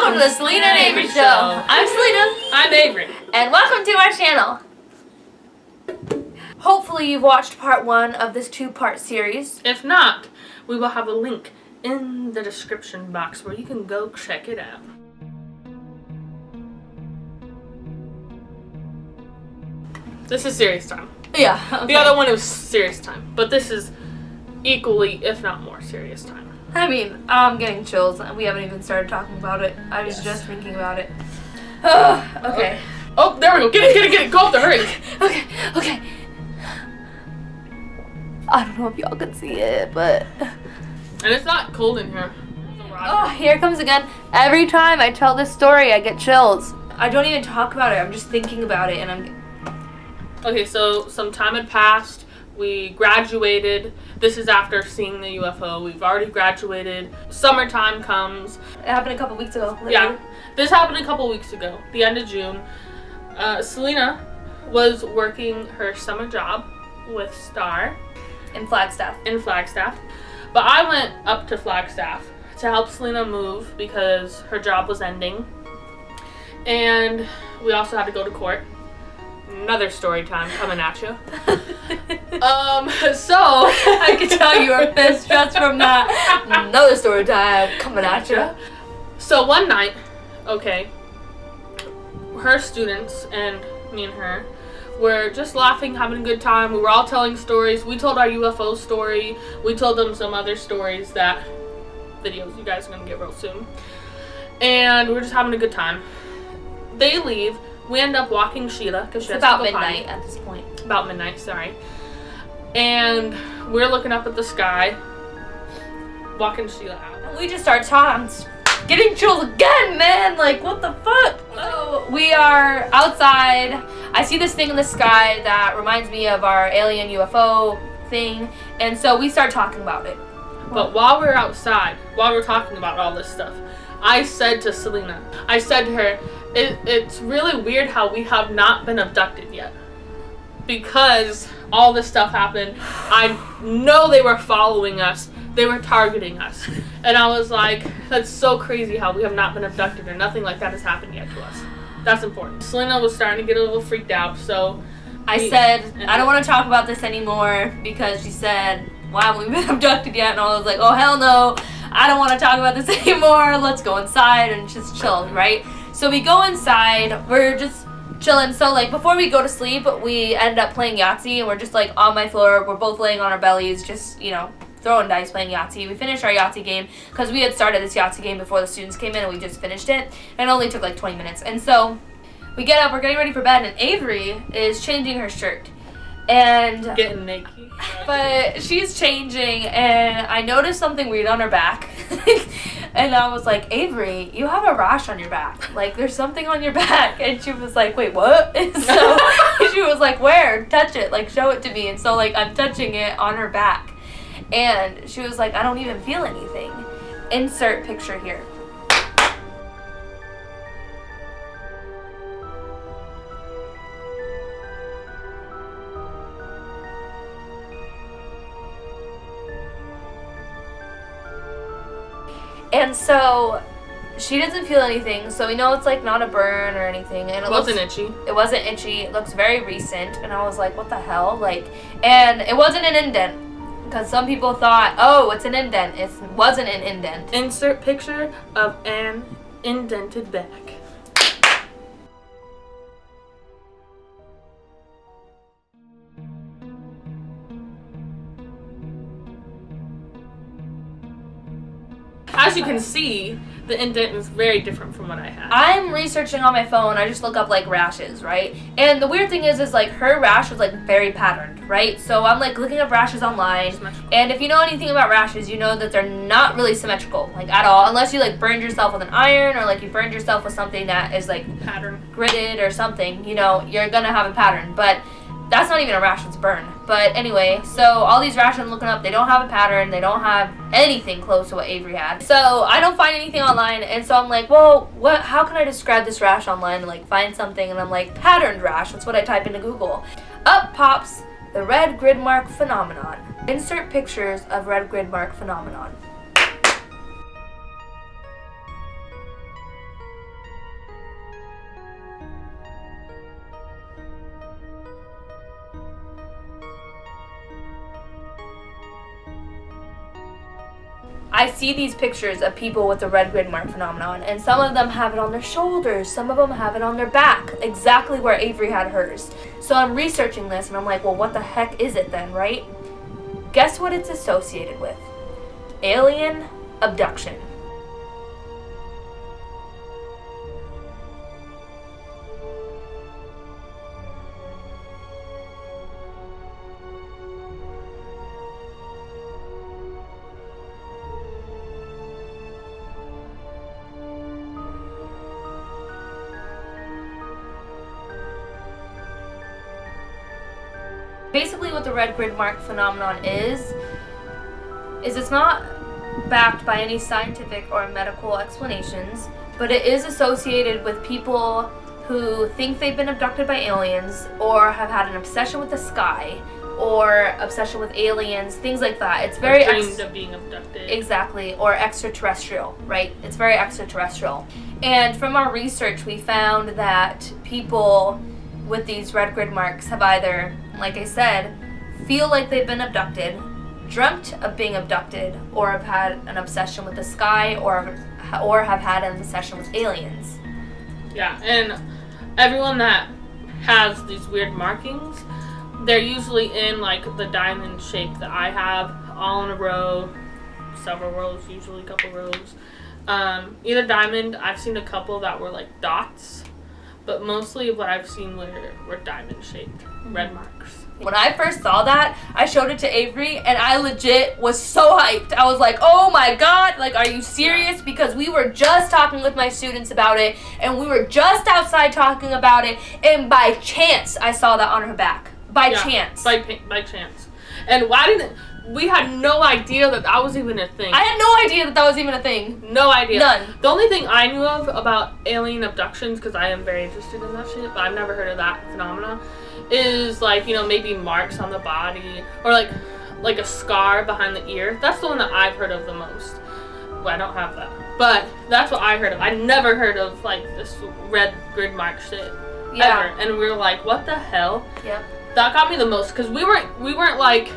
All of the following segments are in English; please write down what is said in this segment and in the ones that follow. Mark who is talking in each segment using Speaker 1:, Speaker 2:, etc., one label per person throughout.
Speaker 1: welcome to the Celena and Avory Show. I'm Celena.
Speaker 2: I'm Avory.
Speaker 1: And welcome to our channel. Hopefully you've watched part 1 of this 2-part series.
Speaker 2: If not, we will have a link in the description box where you can go check it out. This is serious time.
Speaker 1: Yeah. Okay.
Speaker 2: The other one was serious time, but this is equally, if not more, serious time.
Speaker 1: I mean, I'm getting chills and we haven't even started talking about it. I was just thinking about it. Okay.
Speaker 2: Oh, there we go. Get it. Go up the hurry.
Speaker 1: Okay. I don't know if y'all can see it, but...
Speaker 2: And it's not cold in here.
Speaker 1: Oh, here it comes again. Every time I tell this story, I get chills. I don't even talk about it. I'm just thinking about it and I'm...
Speaker 2: Okay, so some time had passed. We graduated. This is after seeing the UFO. We've already graduated. Summertime comes.
Speaker 1: It happened a couple weeks ago. Literally.
Speaker 2: Yeah, this happened a couple weeks ago, the end of June. Celena was working her summer job with Star.
Speaker 1: In Flagstaff.
Speaker 2: But I went up to Flagstaff to help Celena move because her job was ending. And we also had to go to court. Another story time coming at you. So
Speaker 1: I can tell you are pissed just from that. Another story time coming at you.
Speaker 2: So one night, okay, her students and me and her were just laughing, having a good time. We were all telling stories. We told our UFO story. We told them some other stories that videos you guys are gonna get real soon. And we were just having a good time. They leave. We end up walking Sheila because she has
Speaker 1: about
Speaker 2: to go
Speaker 1: midnight
Speaker 2: potty.
Speaker 1: at this point.
Speaker 2: About midnight, sorry. And we're looking up at the sky, walking Sheila out.
Speaker 1: We just start talking, getting chills again, man. Like, what the fuck? So we are outside. I see this thing in the sky that reminds me of our alien UFO thing, and so we start talking about it.
Speaker 2: But while we're outside, while we're talking about all this stuff, I said to Celena, I said to her, it's really weird how we have not been abducted yet. Because all this stuff happened. I know they were following us. They were targeting us. And I was like, that's so crazy how we have not been abducted or nothing like that has happened yet to us. That's important. Celena was starting to get a little freaked out, so...
Speaker 1: I said, I don't want to talk about this anymore because she said, why haven't we been abducted yet? And I was like, oh, hell no. I don't want to talk about this anymore. Let's go inside and just chill, right? So we go inside. We're just chilling. So, like, before we go to sleep, we end up playing Yahtzee. And we're just, like, on my floor. We're both laying on our bellies, just, you know, throwing dice, playing Yahtzee. We finished our Yahtzee game because we had started this Yahtzee game before the students came in, and we just finished it. And it only took, like, 20 minutes. And so we get up. We're getting ready for bed. And Avory is changing her shirt. And
Speaker 2: getting naked.
Speaker 1: But she's changing, and I noticed something weird on her back. And I was like, Avory, you have a rash on your back. Like, there's something on your back. And she was like, wait, what? And so she was like, where? Touch it. Like, show it to me. And so, like, I'm touching it on her back. And she was like, I don't even feel anything. Insert picture here. And so she doesn't feel anything, so we know it's like not a burn or anything. And it
Speaker 2: wasn't itchy.
Speaker 1: It wasn't itchy. It looks very recent. And I was like, what the hell? Like, and it wasn't an indent. Because some people thought, oh, it's an indent. It wasn't an indent.
Speaker 2: Insert picture of an indented back. As you can see, the indent is very different from what I had.
Speaker 1: I'm researching on my phone. I just look up like rashes, right? And the weird thing is like her rash was like very patterned, right? So I'm like looking up rashes online. And if you know anything about rashes, you know that they're not really symmetrical, like at all, unless you like burned yourself with an iron or like you burned yourself with something that is like
Speaker 2: pattern
Speaker 1: gridded or something. You know, you're gonna have a pattern, but that's not even a rash, it's burn. But anyway, so all these rashes I'm looking up, they don't have a pattern, they don't have anything close to what Avory had. So I don't find anything online, and so I'm like, well, how can I describe this rash online and like find something? And I'm like, patterned rash, that's what I type into Google. Up pops the red grid mark phenomenon. Insert pictures of red grid mark phenomenon. I see these pictures of people with the red grid mark phenomenon, and some of them have it on their shoulders, some of them have it on their back, exactly where Avory had hers. So I'm researching this, and I'm like, well, what the heck is it then, right? Guess what it's associated with? Alien abduction. Basically what the red grid mark phenomenon is it's not backed by any scientific or medical explanations, but it is associated with people who think they've been abducted by aliens or have had an obsession with the sky or obsession with aliens, things like that. It's very
Speaker 2: dreamed of being abducted.
Speaker 1: Exactly, or extraterrestrial, right? It's very extraterrestrial. And from our research, we found that people with these red grid marks have either, like I said, feel like they've been abducted, dreamt of being abducted, or have had an obsession with the sky, or have had an obsession with aliens.
Speaker 2: Yeah, and everyone that has these weird markings, they're usually in like the diamond shape that I have, all in a row, several rows, usually a couple rows. Either diamond, I've seen a couple that were like dots, but mostly what I've seen were diamond shaped red marks.
Speaker 1: When I first saw that, I showed it to Avory, and I legit was so hyped. I was like, oh my god, like, are you serious? Because we were just talking with my students about it, and we were just outside talking about it, and by chance, I saw that on her back. By chance.
Speaker 2: By chance. And we had no idea that was even a thing.
Speaker 1: I had no idea that was even a thing.
Speaker 2: No idea.
Speaker 1: None.
Speaker 2: The only thing I knew of about alien abductions, because I am very interested in that shit, but I've never heard of that phenomena, is like, you know, maybe marks on the body, or like a scar behind the ear. That's the one that I've heard of the most. Well, I don't have that. But that's what I heard of. I never heard of like this red grid mark shit.
Speaker 1: Yeah.
Speaker 2: Ever. And we were like, what the hell?
Speaker 1: Yep.
Speaker 2: That got me the most, because we weren't like,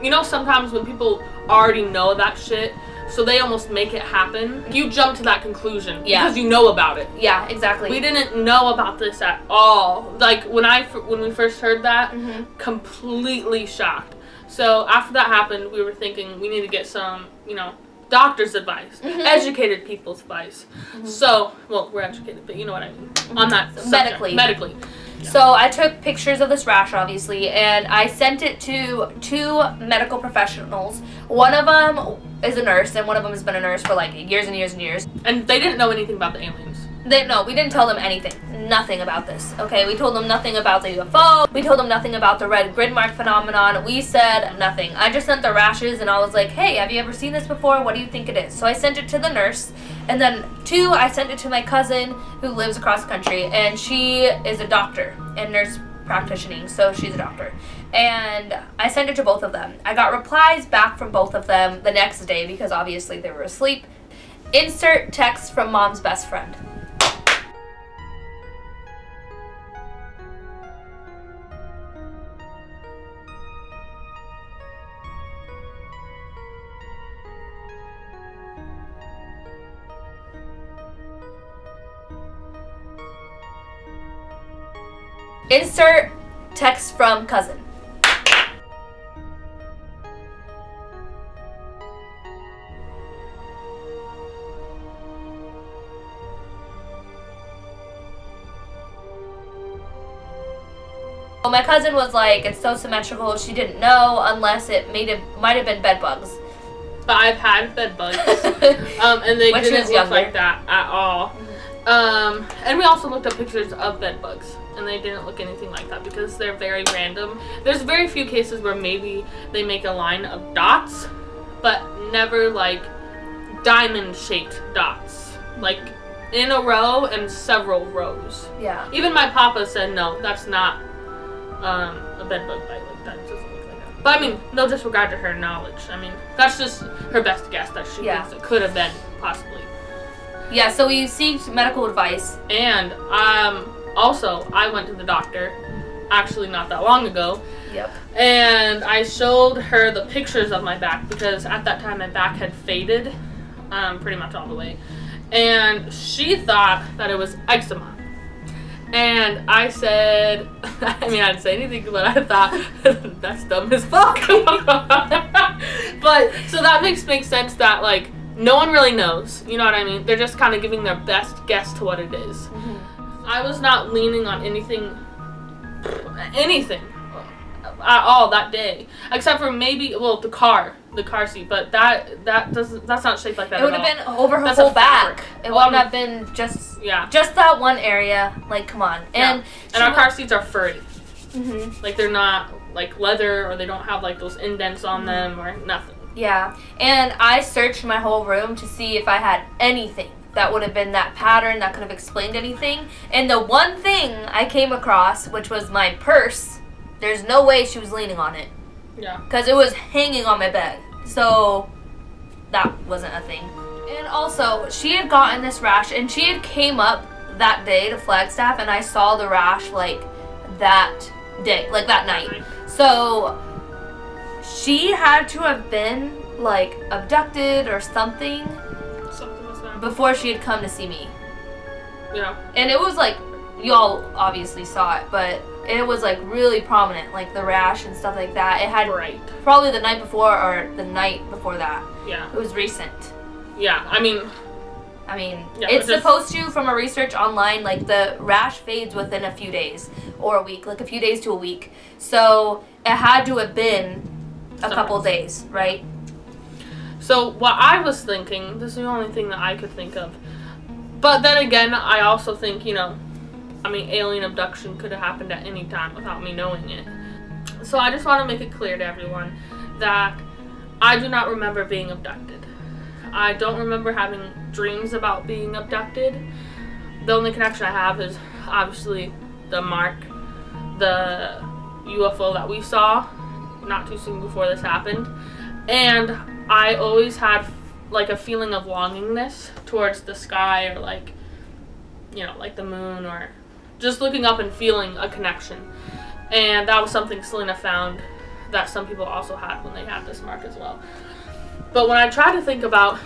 Speaker 2: you know, sometimes when people already know that shit, so they almost make it happen, you jump to that conclusion because you know about it.
Speaker 1: Yeah, exactly.
Speaker 2: We didn't know about this at all. Like, when we first heard that, completely shocked. So after that happened, we were thinking we need to get some, you know, doctor's advice, educated people's advice. So, well, we're educated, but you know what I mean. On that subject. Medically. Yeah.
Speaker 1: So I took pictures of this rash, obviously, and I sent it to 2 medical professionals. One of them is a nurse, and one of them has been a nurse for like years and years and years.
Speaker 2: And they didn't know anything about the aliens.
Speaker 1: No, we didn't tell them anything. Nothing about this, okay? We told them nothing about the UFO. We told them nothing about the red grid mark phenomenon. We said nothing. I just sent the rashes, and I was like, hey, have you ever seen this before? What do you think it is? So I sent it to the nurse, and then 2, I sent it to my cousin who lives across the country, and she is a doctor and nurse practitioning, so she's a doctor. And I sent it to both of them. I got replies back from both of them the next day because obviously they were asleep. Insert text from mom's best friend. Insert text from cousin. Well, my cousin was like, it's so symmetrical, she didn't know unless it might have been bed bugs.
Speaker 2: But I've had bed bugs, and they didn't look like that at all. And we also looked up pictures of bed bugs, and they didn't look anything like that because they're very random. There's very few cases where maybe they make a line of dots, but never like diamond-shaped dots, like in a row and several rows.
Speaker 1: Yeah.
Speaker 2: Even my papa said, no, that's not a bed bug bite, like that doesn't look like that. But I mean, no disregard to her knowledge. I mean, that's just her best guess that she thinks it could have been, possibly.
Speaker 1: Yeah, so we seeked medical advice.
Speaker 2: And also, I went to the doctor, actually not that long ago,
Speaker 1: Yep.
Speaker 2: And I showed her the pictures of my back because at that time my back had faded pretty much all the way. And she thought that it was eczema. And I said, I mean, I didn't say anything, but I thought, that's dumb as fuck. But, so that makes sense that, like, no one really knows. You know what I mean? They're just kind of giving their best guess to what it is. Mm-hmm. I was not leaning on anything at all that day, except for maybe, well, the car seat, but that's not shaped like that.
Speaker 1: It would have been over her whole back. It wouldn't have been just that one area. Like, come on. And
Speaker 2: our car seats are furry.
Speaker 1: Mm-hmm.
Speaker 2: Like, they're not like leather, or they don't have like those indents on them or nothing.
Speaker 1: Yeah, and I searched my whole room to see if I had anything that would have been that pattern that could have explained anything. And the one thing I came across, which was my purse, there's no way she was leaning on it.
Speaker 2: Yeah.
Speaker 1: Because it was hanging on my bed. So that wasn't a thing. And also, she had gotten this rash, and she had came up that day to Flagstaff, and I saw the rash, like, that day, like, that night. So she had to have been, like, abducted or something before she had come to see me.
Speaker 2: Yeah.
Speaker 1: And it was, like, y'all obviously saw it, but it was, like, really prominent, like, the rash and stuff like that. It had probably the night before or the night before that.
Speaker 2: Yeah.
Speaker 1: It was recent.
Speaker 2: Yeah, I mean,
Speaker 1: yeah, it's supposed to, from a research online, like, the rash fades within a few days or a week, like a few days to a week. So it had to have been a couple days, right?
Speaker 2: So what I was thinking, this is the only thing that I could think of. But then again, I also think, you know, I mean, alien abduction could have happened at any time without me knowing it. So I just want to make it clear to everyone that I do not remember being abducted. I don't remember having dreams about being abducted. The only connection I have is obviously the UFO that we saw not too soon before this happened. And I always had like a feeling of longingness towards the sky, or like, you know, like the moon, or just looking up and feeling a connection. And that was something Celena found that some people also had when they had this mark as well. But when I try to think about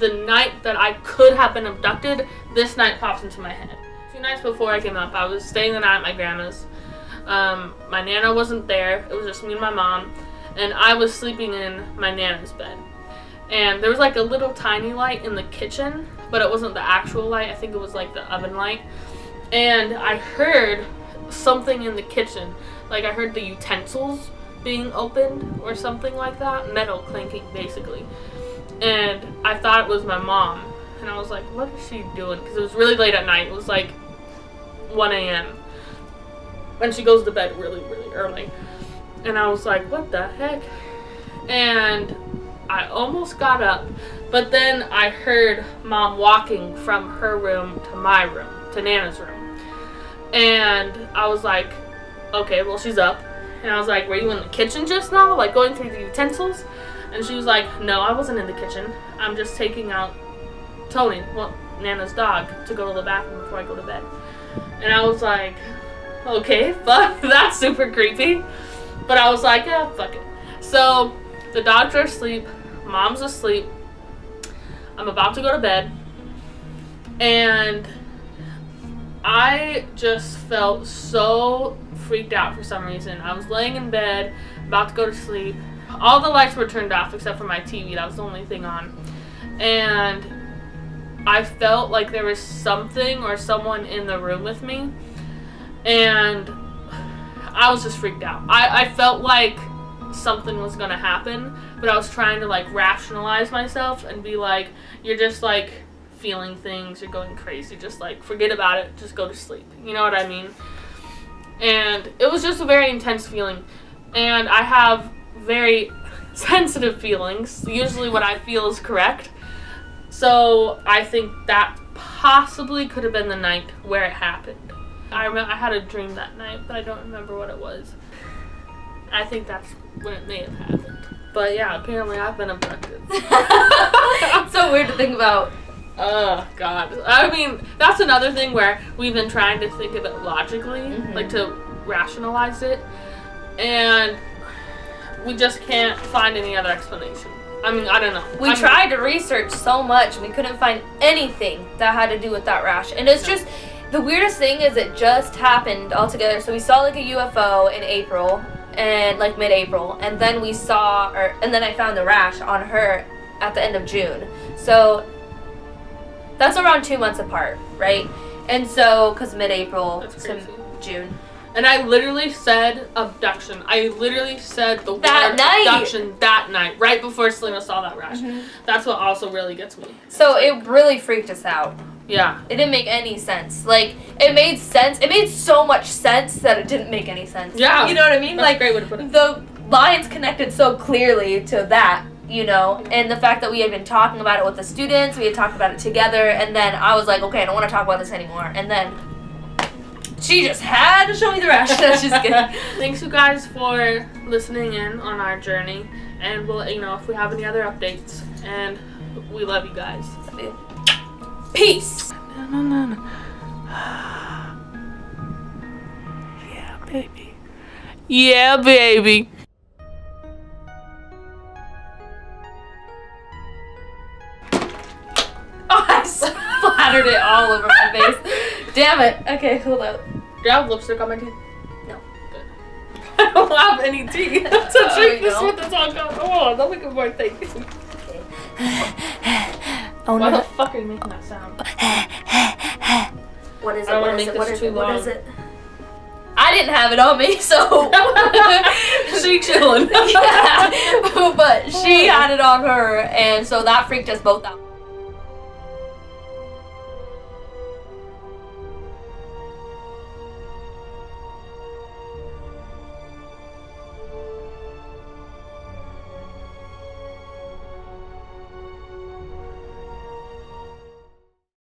Speaker 2: the night that I could have been abducted, this night pops into my head. A few nights before I came up, I was staying the night at my grandma's. My Nana wasn't there. It was just me and my mom. And I was sleeping in my Nana's bed. And there was like a little tiny light in the kitchen, but it wasn't the actual light. I think it was like the oven light. And I heard something in the kitchen. Like, I heard the utensils being opened or something like that. Metal clanking, basically. And I thought it was my mom. And I was like, what is she doing? Because it was really late at night. It was like 1 a.m. And she goes to bed really, really early. And I was like, what the heck? And I almost got up. But then I heard Mom walking from her room to my room, to Nana's room. And I was like, okay, well, she's up. And I was like, were you in the kitchen just now? Like, going through the utensils? And she was like, no, I wasn't in the kitchen. I'm just taking out Tony, well, Nana's dog, to go to the bathroom before I go to bed. And I was like, okay, fuck, that's super creepy. But I was like, yeah, fuck it. So the dogs are asleep. Mom's asleep. I'm about to go to bed. And I just felt so freaked out for some reason. I was laying in bed, about to go to sleep. All the lights were turned off except for my TV. That was the only thing on. And I felt like there was something or someone in the room with me. And I was just freaked out. I felt like something was gonna happen, but I was trying to like rationalize myself and be like, you're just like feeling things, you're going crazy, just like forget about it, just go to sleep. You know what I mean? And it was just a very intense feeling. And I have very sensitive feelings. Usually what I feel is correct. So I think that possibly could have been the night where it happened. I had a dream that night, but I don't remember what it was. I think that's when it may have happened. But yeah, apparently I've been abducted.
Speaker 1: It's so weird to think about.
Speaker 2: Oh, God. I mean, that's another thing where we've been trying to think of it logically, like to rationalize it. and we just can't find any other explanation. I mean, I don't know.
Speaker 1: We tried to research so much, and we couldn't find anything that had to do with that rash. And it's just, the weirdest thing is it just happened all together. So we saw like a UFO in April, and like mid-April, and then we saw, and then I found the rash on her at the end of June. So that's around 2 months apart, right? And so, because mid-April to June.
Speaker 2: And I literally said abduction. I literally said the word abduction that night, right before Celena saw that rash. That's what also really gets me.
Speaker 1: So it really freaked us out.
Speaker 2: Yeah.
Speaker 1: It didn't make any sense. Like, it made sense. It made so much sense that it didn't make any sense.
Speaker 2: Yeah.
Speaker 1: You know what I mean?
Speaker 2: That's
Speaker 1: like,
Speaker 2: a great way to put it.
Speaker 1: The lines connected so clearly to that, you know, and the fact that we had been talking about it with the students, we had talked about it together, and then I was like, okay, I don't want to talk about this anymore. And then she just had to show me the rash. That's just kidding.
Speaker 2: Thanks, you guys, for listening in on our journey. And we'll let you know if we have any other updates. And we love you guys.
Speaker 1: Love you. Peace.
Speaker 2: Yeah, baby. Yeah, baby.
Speaker 1: Oh, I splattered it all over my face. Damn it. Okay, hold up.
Speaker 2: Do you have lipstick on my teeth?
Speaker 1: No.
Speaker 2: Good. I don't have any teeth. So drink this
Speaker 1: go.
Speaker 2: with this on. Come on, don't make a more thing.
Speaker 1: Oh,
Speaker 2: Why
Speaker 1: no.
Speaker 2: the fuck are you making that sound?
Speaker 1: What is it?
Speaker 2: I don't
Speaker 1: What
Speaker 2: wanna
Speaker 1: is
Speaker 2: make
Speaker 1: it? What
Speaker 2: this
Speaker 1: is
Speaker 2: too
Speaker 1: it? What
Speaker 2: long.
Speaker 1: is it? I didn't have it on me, so
Speaker 2: She chilling.
Speaker 1: yeah. But she had it on her, and so that freaked us both out.